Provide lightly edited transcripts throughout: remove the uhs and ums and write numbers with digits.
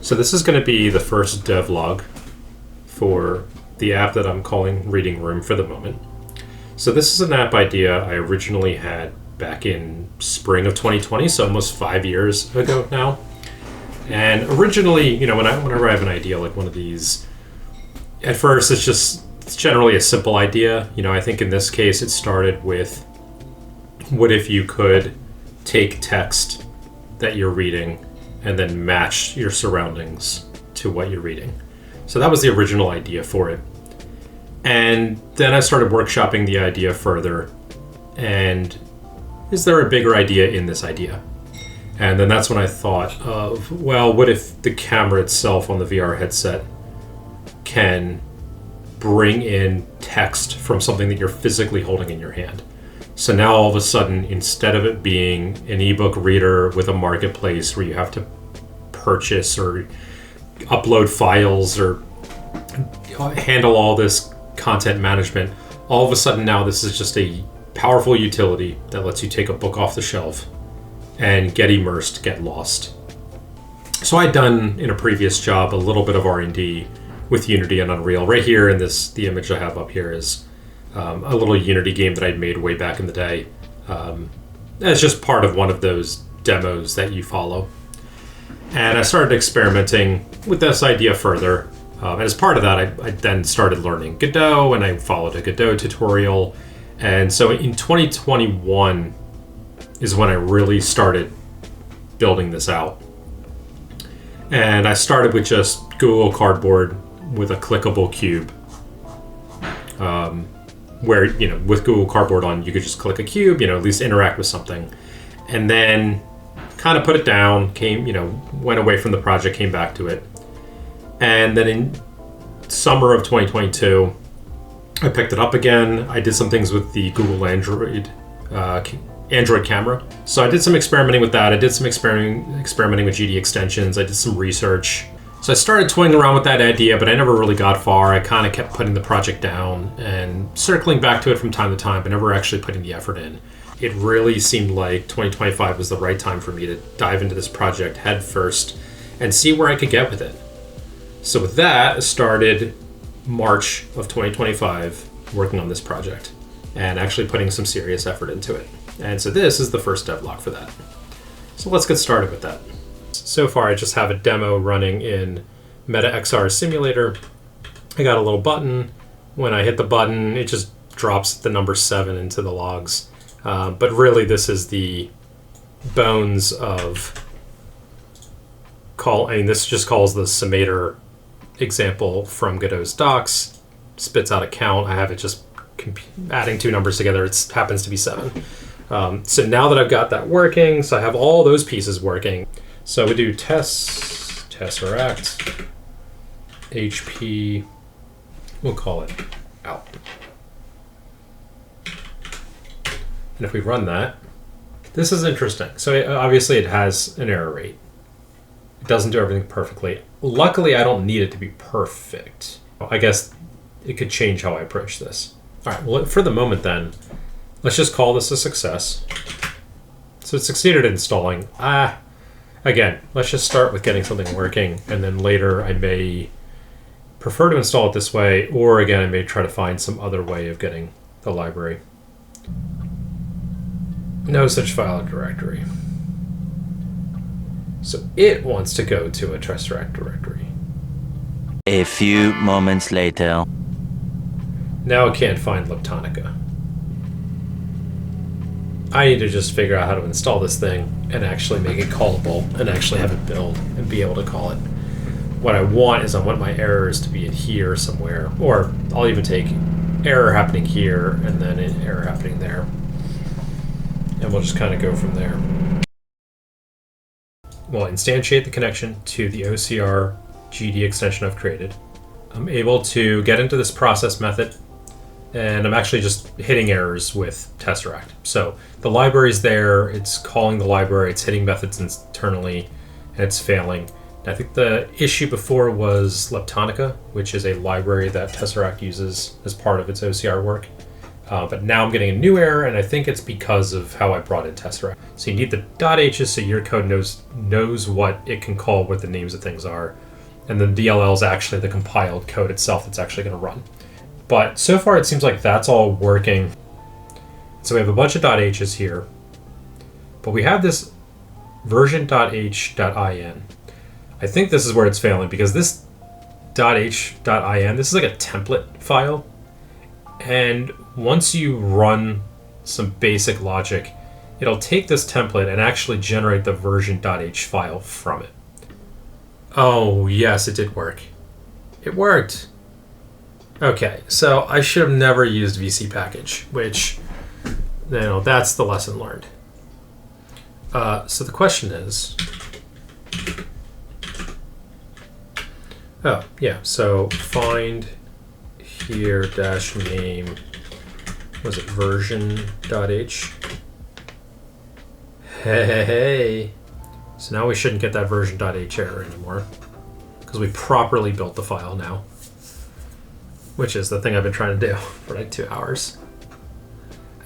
So this is going to be the first devlog for the app that I'm calling Reading Room for the moment. So this is an app idea I originally had back in spring of 2020, so almost 5 years ago now. And originally, whenever I have an idea like one of these, at first it's generally a simple idea. I think in this case it started with, what if you could take text that you're reading and then match your surroundings to what you're reading. So that was the original idea for it. And then I started workshopping the idea further. And is there a bigger idea in this idea? And then that's when I thought of, well, what if the camera itself on the VR headset can bring in text from something that you're physically holding in your hand? So now all of a sudden, instead of it being an ebook reader with a marketplace where you have to purchase or upload files or handle all this content management, all of a sudden now this is just a powerful utility that lets you take a book off the shelf and get immersed, get lost. So I'd done in a previous job a little bit of R&D with Unity and Unreal. Right here in the image I have up here is a little Unity game that I'd made way back in the day. It's just part of one of those demos that you follow. And I started experimenting with this idea further. And as part of that, I then started learning Godot, and I followed a Godot tutorial. And so in 2021 is when I really started building this out. And I started with just Google Cardboard with a clickable cube. Where, with Google Cardboard on, you could just click a cube, at least interact with something. And then kind of put it down, went away from the project, came back to it. And then in summer of 2022, I picked it up again. I did some things with the Google Android camera. So I did some experimenting with that. I did some experimenting with GD extensions. I did some research. So I started toying around with that idea, but I never really got far. I kind of kept putting the project down and circling back to it from time to time, but never actually putting the effort in. It really seemed like 2025 was the right time for me to dive into this project head first and see where I could get with it. So with that, I started March of 2025 working on this project and actually putting some serious effort into it. And so this is the first devlog for that. So let's get started with that. So far, I just have a demo running in Meta XR Simulator. I got a little button. When I hit the button, it just drops the number 7 into the logs. But really, this is the bones of this just calls the summator example from Godot's docs, spits out a count. I have it just adding 2 numbers together. It happens to be 7. So now that I've got that working, so I have all those pieces working. So we do tesseract, HP, we'll call it out. And if we run that, this is interesting. So obviously it has an error rate. It doesn't do everything perfectly. Luckily, I don't need it to be perfect. I guess it could change how I approach this. All right, well, for the moment then, let's just call this a success. So it succeeded in installing. Again, let's just start with getting something working, and then later I may prefer to install it this way, or again, I may try to find some other way of getting the library. No such file or directory. So it wants to go to a tesseract directory. A few moments later. Now it can't find Leptonica. I need to just figure out how to install this thing and actually make it callable and actually have it build and be able to call it. What I want is I want my errors to be in here somewhere, or I'll even take error happening here and then an error happening there. And we'll just kind of go from there. We'll instantiate the connection to the OCR GD extension I've created. I'm able to get into this process method, and I'm actually just hitting errors with tesseract. So the library's there, it's calling the library, it's hitting methods internally, and it's failing. And I think the issue before was Leptonica, which is a library that tesseract uses as part of its OCR work. But now I'm getting a new error, and I think it's because of how I brought in tesseract. So you need the .h's so your code knows what it can call, what the names of things are. And then DLL is actually the compiled code itself that's actually going to run. But so far it seems like that's all working. So we have a bunch of .h's here. But we have this version.h.in. I think this is where it's failing, because this .h.in, this is like a template file. And once you run some basic logic, it'll take this template and actually generate the version.h file from it. Oh, yes, it did work. It worked. Okay, so I should have never used VC package, which, that's the lesson learned. So the question is, so find here dash name, was it version.h? Hey. So now we shouldn't get that version.h error anymore, because we properly built the file now, which is the thing I've been trying to do for like 2 hours.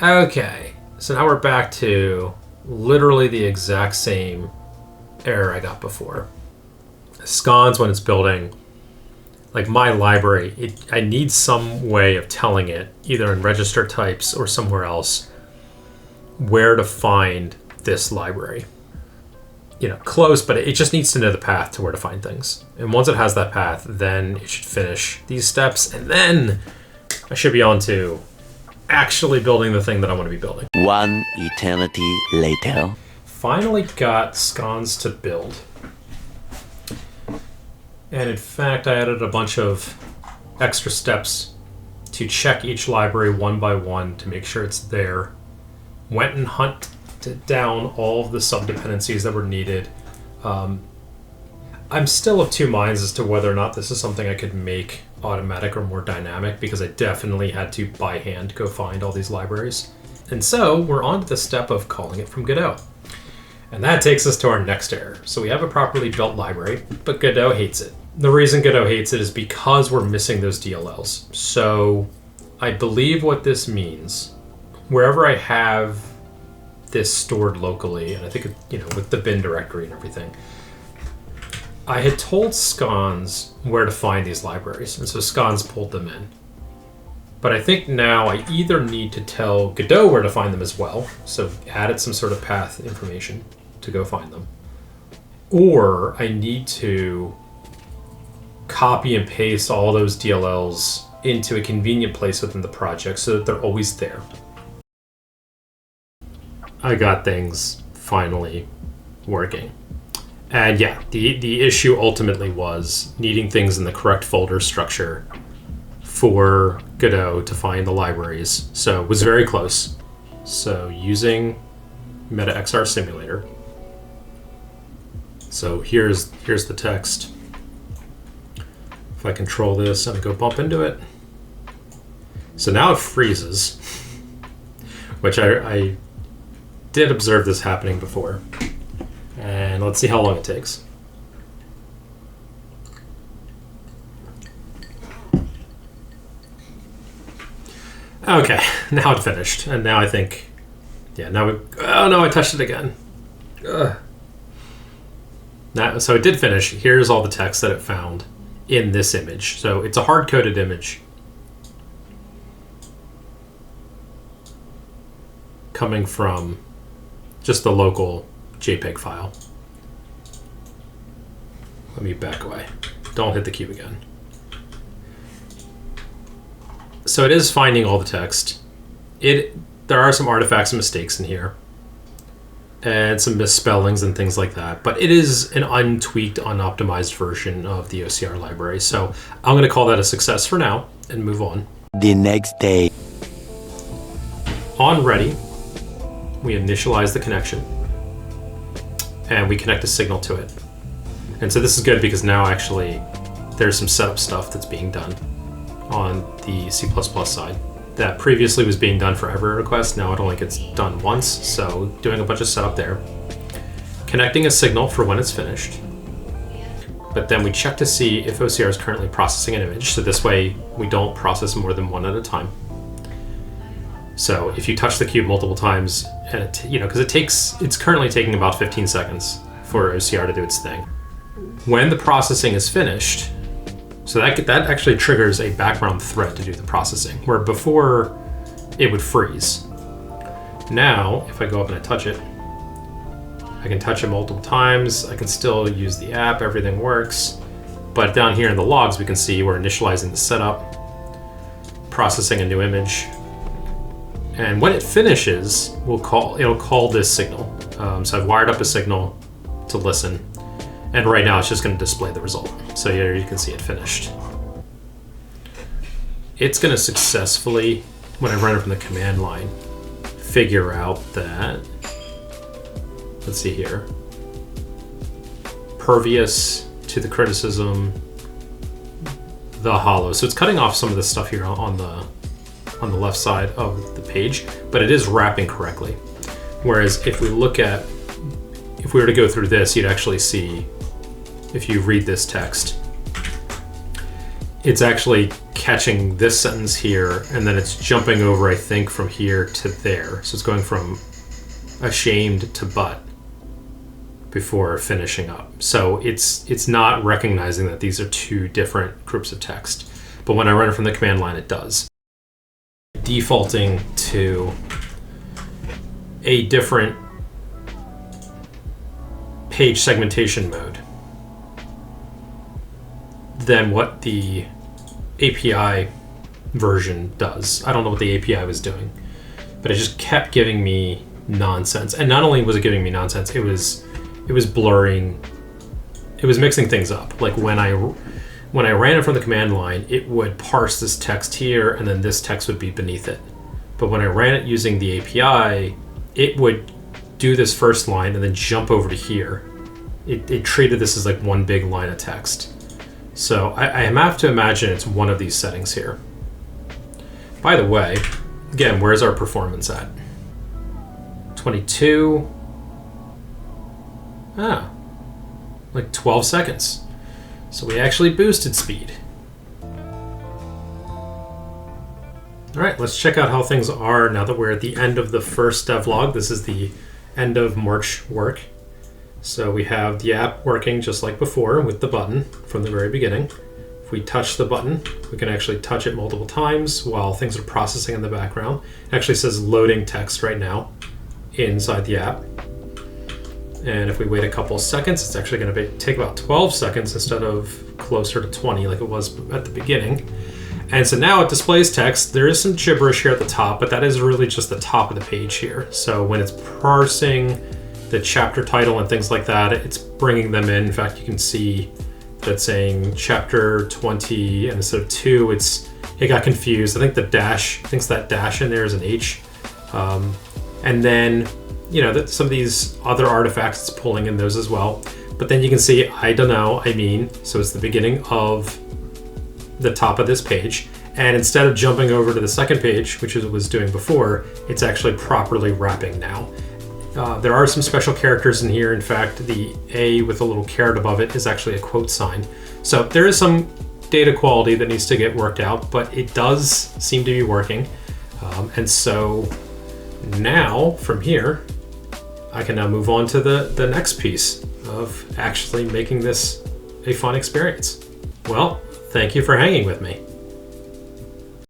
Okay, so now we're back to literally the exact same error I got before. Scons, when it's building, like my library, I need some way of telling it, either in register types or somewhere else, where to find this library. Close, but it just needs to know the path to where to find things. And once it has that path, then it should finish these steps, and then I should be on to actually building the thing that I want to be building. One eternity later. Finally got scons to build. And in fact, I added a bunch of extra steps to check each library one by one to make sure it's there. Went and hunted down all of the subdependencies that were needed. I'm still of two minds as to whether or not this is something I could make automatic or more dynamic, because I definitely had to by hand go find all these libraries. And so we're on to the step of calling it from Godot. And that takes us to our next error. So we have a properly built library, but Godot hates it. The reason Godot hates it is because we're missing those DLLs. So I believe what this means, wherever I have this stored locally, and I think, with the bin directory and everything, I had told scons where to find these libraries, and so scons pulled them in. But I think now I either need to tell Godot where to find them as well, so added some sort of path information to go find them, or I need to copy and paste all those DLLs into a convenient place within the project so that they're always there. I got things finally working. And yeah, the issue ultimately was needing things in the correct folder structure for Godot to find the libraries. So it was very close. So using MetaXR Simulator. So here's the text. If I control this and go bump into it. So now it freezes, which I did observe this happening before. And let's see how long it takes. Okay, now it finished. And now I think, oh no, I touched it again. So it did finish. Here's all the text that it found in this image. So it's a hard-coded image coming from just the local JPEG file. Let me back away. Don't hit the cube again. So it is finding all the text. There are some artifacts and mistakes in here, and some misspellings and things like that, but it is an untweaked, unoptimized version of the OCR library. So I'm going to call that a success for now and move on. The next day. On ready, we initialize the connection and we connect a signal to it. And so this is good because now actually there's some setup stuff that's being done on the C++ side that previously was being done for every request. Now it only gets done once, so doing a bunch of setup there. Connecting a signal for when it's finished. But then we check to see if OCR is currently processing an image, so this way we don't process more than one at a time. So if you touch the cube multiple times, and because it's currently taking about 15 seconds for OCR to do its thing. When the processing is finished, so that actually triggers a background thread to do the processing, where before it would freeze. Now, if I go up and I touch it, I can touch it multiple times. I can still use the app, everything works. But down here in the logs, we can see we're initializing the setup, processing a new image. And when it finishes, it'll call this signal. So I've wired up a signal to listen. And right now it's just going to display the result. So here you can see it finished. It's going to successfully, when I run it from the command line, figure out that, let's see here, pervious to the criticism, the hollow. So it's cutting off some of the stuff here on the left side of the page, but it is wrapping correctly. Whereas if we were to go through this, you'd actually see, if you read this text, it's actually catching this sentence here, and then it's jumping over, I think, from here to there. So it's going from ashamed to but before finishing up. So it's not recognizing that these are two different groups of text. But when I run it from the command line, it does. Defaulting to a different page segmentation mode than what the API version does. I don't know what the API was doing, but it just kept giving me nonsense. And not only was it giving me nonsense, it was blurring, it was mixing things up. Like when I ran it from the command line, it would parse this text here, and then this text would be beneath it. But when I ran it using the API, it would do this first line and then jump over to here. It treated this as like one big line of text. So I have to imagine it's one of these settings here. By the way, again, where's our performance at? 22. Like 12 seconds. So we actually boosted speed. All right, let's check out how things are now that we're at the end of the first devlog. This is the end of March work. So we have the app working just like before with the button from the very beginning. If we touch the button, we can actually touch it multiple times while things are processing in the background. It actually says loading text right now inside the app. And if we wait a couple of seconds, it's actually going to take about 12 seconds instead of closer to 20 like it was at the beginning. And so now it displays text. There is some gibberish here at the top, but that is really just the top of the page here. So when it's parsing the chapter title and things like that, it's bringing them in. In fact, you can see that it's saying chapter 20, and instead of 2, it got confused. I think the dash, thinks that dash in there is an H. And then, some of these other artifacts, it's pulling in those as well. But then you can see, I don't know, I mean, so it's the beginning of the top of this page. And instead of jumping over to the second page, which it was doing before, it's actually properly wrapping now. There are some special characters in here. In fact, the A with a little caret above it is actually a quote sign. So there is some data quality that needs to get worked out, but it does seem to be working. And so now from here, I can now move on to the next piece of actually making this a fun experience. Well, thank you for hanging with me.